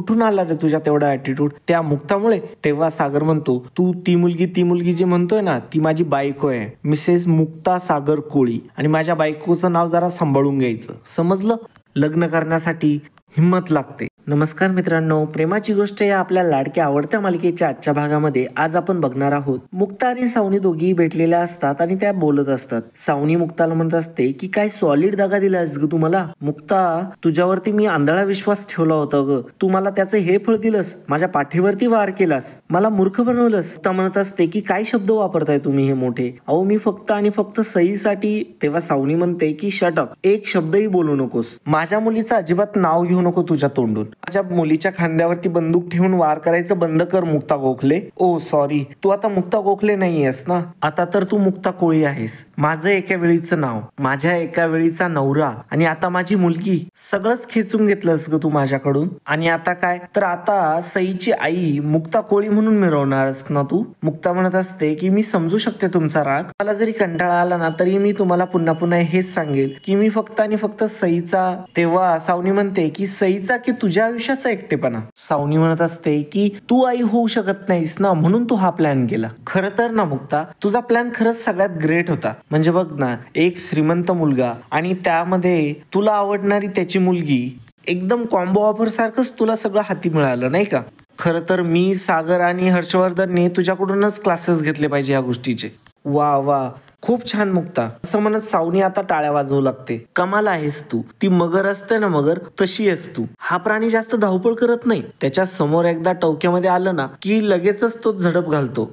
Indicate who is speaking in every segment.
Speaker 1: कुठून आला रे तुझ्या तेवढा ऍटिट्यूड त्या मुक्तामुळे? तेव्हा सागर म्हणतो, तू ती मुलगी जी म्हणतोय ना, ती माझी बायको आहे, मिसेस मुक्ता सागर कोळी. आणि माझ्या बायकोचं नाव जरा सांभाळून घ्यायचं, समजलं? लग्न करण्यासाठी हिम्मत लागते. नमस्कार मित्रांनो, प्रेमाची गोष्ट या आपल्या लाडक्या आवडत्या मालिकेच्या आजच्या भागामध्ये आज आपण बघणार आहोत. मुक्ता आणि सावनी दोघीही भेटलेल्या असतात आणि त्या बोलत असतात. सावनी मुक्ताला म्हणत असते की काय सॉलिड दगा दिलास ग तू मला. मुक्ता, तुझ्यावरती मी आंधळा विश्वास ठेवला होता ग, तू मला त्याचं हे फळ दिलंस, माझ्या पाठीवरती वार केलास, मला मूर्ख बनवलंस. मुक्ता म्हणत असते की काय शब्द वापरताय तुम्ही हे मोठे, अहो मी फक्त आणि फक्त सहीसाठी. तेव्हा सावनी म्हणते की शट अप, एक शब्दही बोलू नकोस, माझ्या मुलीचं अजिबात नाव घेऊ नको तुझ्या तोंडून. माझ्या मुलीच्या खांद्यावरती बंदूक ठेवून वार करायचं बंद कर मुक्ता गोखले. ओ सॉरी, तू आता मुक्ता गोखले नाहीयेस ना, आता तर तू मुक्ता कोळी आहेस. माझं एका वेळीचं नाव, माझ्या एका वेळीचा नवरा आणि आता माझी मुलगी, सगळंच खेचून घेतलंस ग तू माझ्याकडून. आणि आता काय, तर आता सईची आई मुक्ता कोळी म्हणून मिरवणारस ना तू. मुक्ता म्हणत असते की मी समजू शकते तुमचा राग, मला जरी कंटाळा आला ना तरी मी तुम्हाला पुन्हा पुन्हा हेच सांगेल की मी फक्त आणि फक्त सईचा. तेव्हा सावनी म्हणते की सईचा की तुझ्या आयुष्याचा एकटेपणा. सावनी म्हणत असते की तू आई होऊ शकत नाहीस ना, म्हणून तू हा प्लॅन केला. खरं तर ना मुक्ता, तुझा प्लॅन खरंच सगळ्यात ग्रेट होता. म्हणजे बघ ना, एक श्रीमंत मुलगा आणि त्यामध्ये तुला आवडणारी त्याची मुलगी, एकदम कॉम्बो ऑफर सारखंच तुला सगळं हाती मिळालं नाही का. खरं तर मी, सागर आणि हर्षवर्धनने तुझ्याकडूनच क्लासेस घेतले पाहिजे या गोष्टीचे. वा वा, खूप छान मुक्ता, असं म्हणत सावनी आता टाळ्या वाजवू लागते. कमाल आहेस तू, ती मगर असते ना मगर, तशी आहेस तू. हा प्राणी जास्त धावपळ करत नाही, त्याच्या समोर एकदा टवक्यामध्ये आलं ना की लगेचच तो झडप घालतो.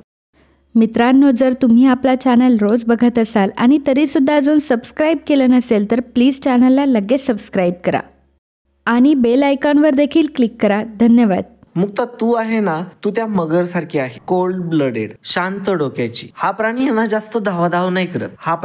Speaker 2: मित्रांनो, जर तुम्ही आपला चॅनल रोज बघत असाल आणि तरीसुद्धा अजून सबस्क्राईब केलं नसेल तर प्लीज चॅनलला लगेच सबस्क्राईब करा आणि बेल आयकॉनवर देखील क्लिक करा. धन्यवाद.
Speaker 1: मुक्ता, तू आहे ना, तू त्या मगर सारखी आहे, कोल्ड ब्लडेड, शांत डोक्याची. हा प्राणी ना जास्त धावाधाव नाही करत. हा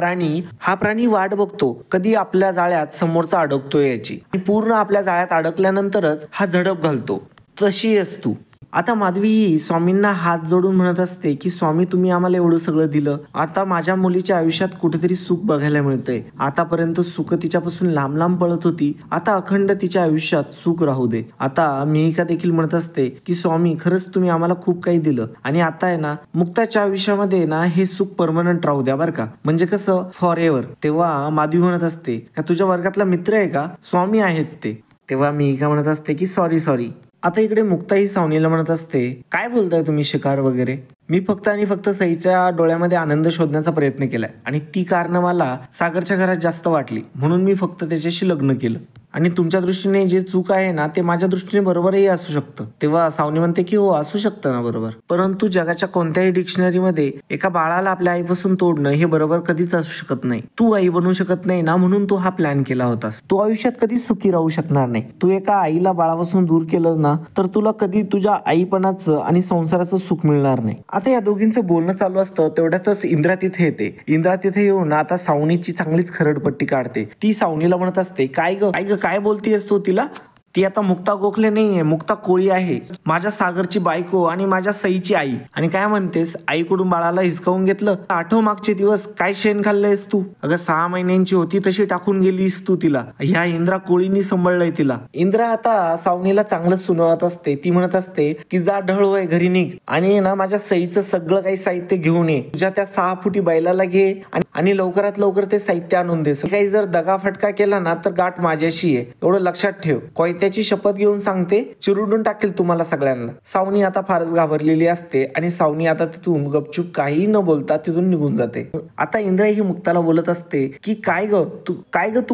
Speaker 1: प्राणी वाट बघतो कधी आपल्या जाळ्यात समोरचा अडकतोय याची, आणि पूर्ण आपल्या जाळ्यात अडकल्यानंतरच हा झडप घालतो. तशी आहेस तू. आता माधवी ही स्वामींना हात जोडून म्हणत असते की स्वामी, तुम्ही आम्हाला एवढं सगळं दिलं, आता माझ्या मुलीच्या आयुष्यात कुठेतरी सुख बघायला मिळतंय. आतापर्यंत सुख तिच्यापासून लांब लांब पळत होती, आता अखंड तिच्या आयुष्यात सुख राहू दे. आता मेहिका देखील म्हणत असते की स्वामी, खरंच तुम्ही आम्हाला खूप काही दिलं आणि आता आहे ना, मुक्ताच्या आयुष्यामध्ये ना हे सुख परमनंट राहू द्या बरं का, म्हणजे कसं फॉर एव्हर. तेव्हा माधवी म्हणत असते का तुझ्या वर्गातला मित्र आहे का, स्वामी आहेत ते. तेव्हा मेहिका म्हणत असते की सॉरी. आता इकडे मुक्ता ही सावनीला म्हणत असते, काय बोलताय तुम्ही शिकार वगैरे, मी फक्त आणि फक्त सईच्या डोळ्यामध्ये आनंद शोधण्याचा प्रयत्न केलाय आणि ती कारण मला सागरच्या घरात जास्त वाटली, म्हणून मी फक्त त्याच्याशी लग्न केलं. आणि तुमच्या दृष्टीने जे चूक आहे ना ते माझ्या दृष्टीने बरोबरही असू शकतं. तेव्हा सावनी म्हणते की हो, असू शकतं ना बरोबर, परंतु जगाच्या कोणत्याही डिक्शनरीमध्ये एका बाळाला आपल्या आईपासून तोडणं हे बरोबर कधीच असू शकत नाही. तू आई बनू शकत नाही ना, म्हणून तू हा प्लॅन केला होतास. तू आयुष्यात कधीच सुखी राहू शकणार नाही. तू एका आईला बाळापासून दूर केलं ना तर तुला कधी तुझ्या आईपणाचं आणि संसाराचं सुख मिळणार नाही. आता या दोघींचं बोलणं चालू असतं, तेवढ्यातच इंद्रा तिथे येते. इंद्रा तिथे येऊन आता सावनीची चांगलीच खरडपट्टी काढते. ती सावनीला म्हणत असते, काय ग काय बोलतीयस तू तिला, ती आता मुक्ता गोखले नाहीये, मुक्ता कोळी आहे, माझ्या सागरची बायको आणि माझ्या सईची आई. आणि काय म्हणतेस, आईकडून बाळाला हिसकावून घेतलं. आठव मागचे दिवस काय शेण खाल्लंयस तू, अगं 6 महिन्यांची होती तशी टाकून गेलीस तू तिला. ह्या इंद्रा कोळीनी सांभाळलंय तिला. इंद्रा आता सावनीला चांगलं सुनावत असते. ती म्हणत असते की जा ढळवय घरी निघ आणि ना माझ्या सईचं सगळं काही साहित्य घेऊन ये, तुझ्या त्या 6 फुटी बैलाला घे आणि लवकरात लवकर ते साहित्य आणून दे. काही जर दगाफटका केला ना तर गाठ माझ्याशी आहे, एवढं लक्षात ठेव. त्याची शपथ घेऊन सांगते, चिरुडून टाकेल तुम्हाला सगळ्यांना. सावनी आता फारच घाबरलेली असते आणि सावनी आता तिथून गपचूप काही न बोलता तिथून निघून जाते. आता इंद्रा ही मुक्ताला बोलत असते की काय ग तू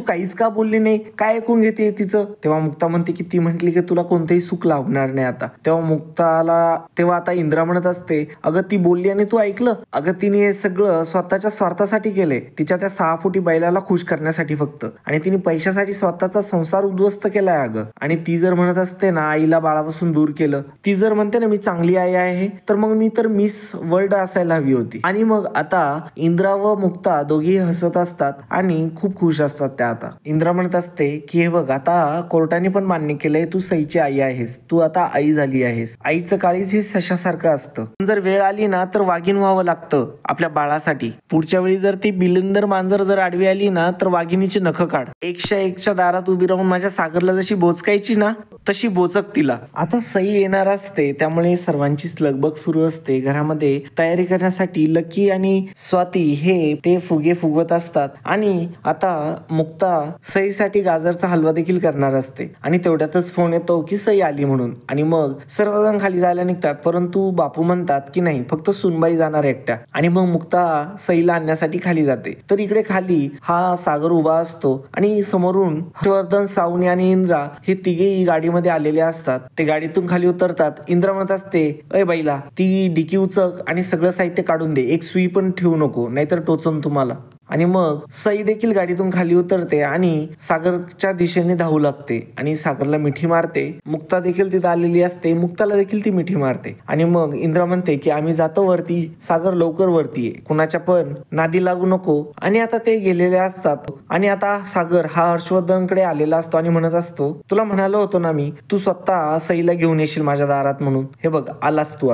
Speaker 1: काहीच का बोलली नाही, काय ऐकून घेते तिचं. तेव्हा मुक्ता म्हणते की ती म्हटली की तुला कोणतेही सुख लाभणार नाही आता. तेव्हा आता इंद्रा म्हणत असते, अगं ती बोलली आणि तू ऐकलं, अगं तिने हे सगळं स्वतःच्या स्वार्थासाठी केले, तिच्या त्या 6 फुटी बैलाला खुश करण्यासाठी फक्त, आणि तिने पैशासाठी स्वतःचा संसार उद्ध्वस्त केलाय अगं. आणि ती जर म्हणत असते ना आईला बाळापासून दूर केलं, ती जर म्हणते ना मी चांगली आई आहे, तर मग मी तर मिस वर्ल्ड असायला हवी होती. आणि मग आता इंद्रा व मुक्ता दोघी हसत असतात आणि खूप खुश असतात त्या. आता इंद्रा म्हणत असते की हे बघ, आता कोर्टाने पण मान्य केलंय तू सईची आई आहेस, तू आता आई झाली आहेस. आईचं काळीज हे सशासारखं असतं, जर वेळ आली ना तर वाघीण व्हावं लागतं आपल्या बाळासाठी. पुढच्या वेळी जर ती बिलिंदर मांजर जर आडवी आली ना तर वाघिणीची नखं काढ. 101च्या दारात उभी राहून माझ्या सागरला जशी बोच बोचकायची ना तशी बोचक तिला. आता सई येणार असते त्यामुळे सर्वांचीच लगबग सुरू असते. घरामध्ये तयारी करण्यासाठी लकी आणि स्वाती हे ते फुगे फुगवत असतात आणि आता मुक्ता सईसाठी गाजरचा हलवा देखील करणार असते आणि तेवढ्यातच फोन येतो की सई आली म्हणून. आणि मग सर्वजण खाली जायला निघतात, परंतु बापू म्हणतात की नाही, फक्त सुनबाई जाणार एकट्या. आणि मग मुक्ता सईला आणण्यासाठी खाली जाते. तर इकडे खाली हा सागर उभा असतो आणि समोरून हर्षवर्धन, सावनी आणि इंद्रा हे तिघेही गाडीमध्ये आलेले असतात. ते गाडीतून खाली उतरतात. इंद्रा म्हणत असते, अय बाईला ती डिकी उचक आणि सगळं साहित्य काढून दे, एक सुई पण ठेवू नको नाहीतर टोचन तुम्हाला. आणि मग सई देखील गाडीतून खाली उतरते आणि सागरच्या दिशेने धावू लागते आणि सागरला मिठी मारते. मुक्ता देखील तिथे आलेली असते, मुक्ताला देखील ती मिठी मारते. आणि मग इंद्रा म्हणते की आम्ही जातो वरती, सागर लवकर वरती आहे, कुणाच्या पण नादी लागू नको. आणि आता ते गेलेले असतात आणि आता सागर हा हर्षवर्धनकडे आलेला असतो आणि म्हणत असतो, तुला म्हणालो होतो ना मी, तू स्वतः सईला घेऊन येशील माझ्या दारात म्हणून, हे बघ आलास तू.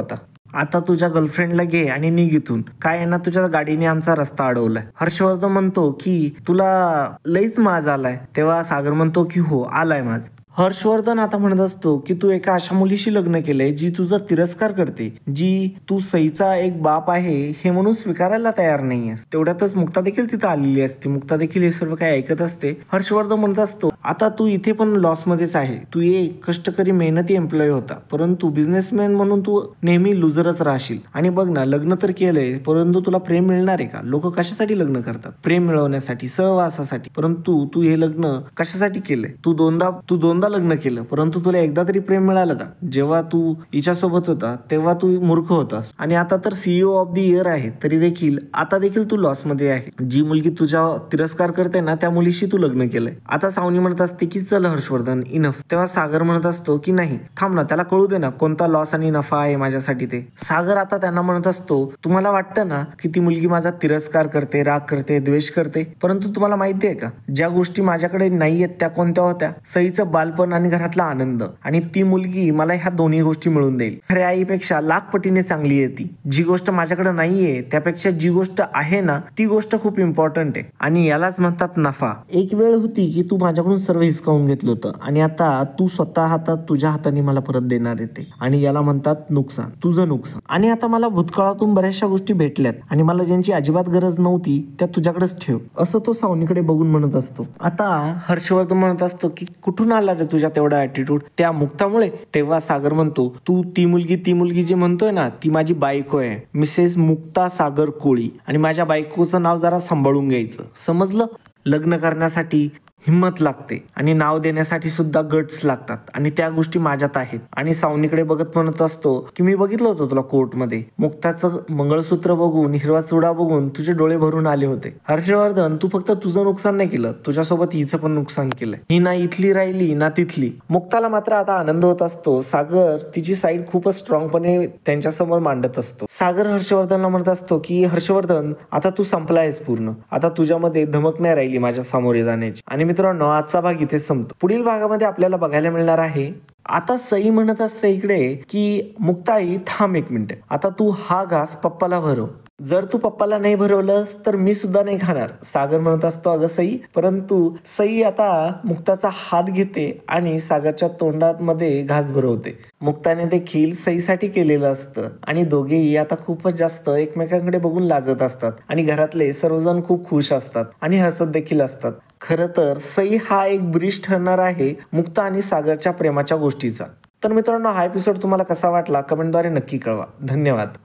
Speaker 1: आता तुझ्या गर्लफ्रेंडला घे आणि निघ इथून, काय आहे ना तुझ्या गाडीने आमचा रस्ता अडवलाय. हर्षवर्धन म्हणतो की तुला लईच माज आलाय. तेव्हा सागर म्हणतो की हो आलाय माज. हर्षवर्धन आता म्हणत असतो की तू एका अशा मुलीशी लग्न केलंय जी तुझा तिरस्कार करते, जी तू सईचा एक बाप आहे हे म्हणून स्वीकारायला तयार नाहीयेस. तेवढ्यातच मुक्ता देखील तिथं आलेली असते. मुक्ता देखील हे सर्व काही ऐकत असते. हर्षवर्धन म्हणत असतो, आता तू इथे पण लॉस मध्येच आहे. तू एक कष्टकरी मेहनती एम्प्लॉय होता, परंतु बिझनेसमॅन म्हणून तू नेहमी लुजरच राहशील. आणि बघ ना, लग्न तर केलंय परंतु तुला प्रेम मिळणार आहे का? लोक कशासाठी लग्न करतात? प्रेम मिळवण्यासाठी, सहवासासाठी. परंतु तू हे लग्न कशासाठी केलंय? तू दोनदा लग्न केलं, परंतु तुला एकदा तरी प्रेम मिळालं का? जेव्हा तू हिच्यासोबत होता तेव्हा तू मूर्ख होतास आणि आता तर CEO ऑफ द इयर आहे, तरी देखील आता देखील तू लॉस मध्ये आहे. जी मुलगी तुझ्या तिरस्कार करते ना त्या मुलीशी तू लग्न केलंय. आता सावनी म्हणत असते की चल हर्षवर्धन इनफ. तेव्हा सागर म्हणत असतो की नाही थांब ना, त्याला कळू दे ना कोणता लॉस आणि नफा आहे माझ्यासाठी ते. सागर आता त्यांना म्हणत असतो, तुम्हाला वाटतं ना की ती मुलगी माझा तिरस्कार करते, राग करते, द्वेष करते, परंतु तुम्हाला माहिती आहे का ज्या गोष्टी माझ्याकडे नाहीयेत त्या कोणत्या होत्या? सईचं बालपण आणि घरातला आनंद. आणि ती मुलगी मला ह्या दोन्ही गोष्टी मिळवून देईल. खऱ्या आईपेक्षा लाख पटीने चांगली आहे ती. जी गोष्ट माझ्याकडे नाहीये त्यापेक्षा जी गोष्ट आहे ना ती गोष्ट खूप इम्पॉर्टंट आहे आणि यालाच म्हणतात नफा. एक वेळ होती की तू माझ्याकडून सर्व हिसकावून घेतलं होतं आणि आता तू स्वतः हातात तुझ्या हाताने मला परत देणार येते आणि याला म्हणतात नुकसान, तुझं नुकसान. आणि आता मला भूतकाळातून बऱ्याचशा गोष्टी भेटल्यात आणि मला ज्यांची अजिबात गरज नव्हती त्या तुझ्याकडेच ठेव, असं तो सावनीकडे बघून म्हणत असतो. आता हर्षवर्धन म्हणत असतो की कुठून आला रे तुझ्या तेवढा ऍटिट्यूड? त्या मुक्तामुळे? तेव्हा सागर म्हणतो, तू ती मुलगी जी म्हणतोय ना ती माझी बायको आहे, मिसेस मुक्ता सागर कोळी. आणि माझ्या बायकोचं नाव जरा सांभाळून घ्यायचं, समजलं? लग्न करण्यासाठी हिम्मत लागते आणि नाव देण्यासाठी सुद्धा गट्स लागतात आणि त्या गोष्टी माझ्यात आहेत. आणि सावनीकडे बघत म्हणत असतो की मी बघितलं होतं तुला कोर्टमध्ये, मुक्ताचं मंगळसूत्र बघून, हिरवा चुडा बघून तुझे डोळे भरून आले होते. हर्षवर्धन तू फक्त तुझं नुकसान नाही केलं, तुझ्यासोबत हिचं पण नुकसान केलंय. ही ना इथली राहिली ना तिथली. मुक्ताला मात्र आता आनंद होत असतो. सागर तिची साईड खूपच स्ट्रॉंगपणे त्यांच्यासमोर मांडत असतो. सागर हर्षवर्धनला म्हणत असतो की हर्षवर्धन आता तू संपलायस पूर्ण, आता तुझ्यामध्ये धमक नाही राहिली माझ्या सामोरे जाण्याची. आणि मित्रांनो आजचा भाग इथे संपतो. पुढील भागामध्ये आपल्याला बघायला मिळणार आहे, आता सई म्हणत असते इकडे की मुक्ताई थांब एक मिनिट, आता तू हा घास पप्पाला भरव, जर तू पप्पाला नाही भरवलंस तर मी सुद्धा नाही खाणार. सागर म्हणत असतो अगं सई, परंतु सई आता मुक्ताचा हात घेते आणि सागरच्या तोंडात मध्ये घास भरवते. मुक्ताने देखील सईसाठी केलेलं असतं आणि दोघेही आता खूपच जास्त एकमेकांकडे बघून लाजत असतात आणि घरातले सर्वजण खूप खुश असतात आणि हसत देखील असतात. खरं तर सई हा एक ब्रिज ठरणार आहे मुक्ता आणि सागरच्या प्रेमाच्या गोष्टीचा. तर मित्रांनो हा एपिसोड तुम्हाला कसा वाटला कमेंटद्वारे नक्की कळवा. धन्यवाद.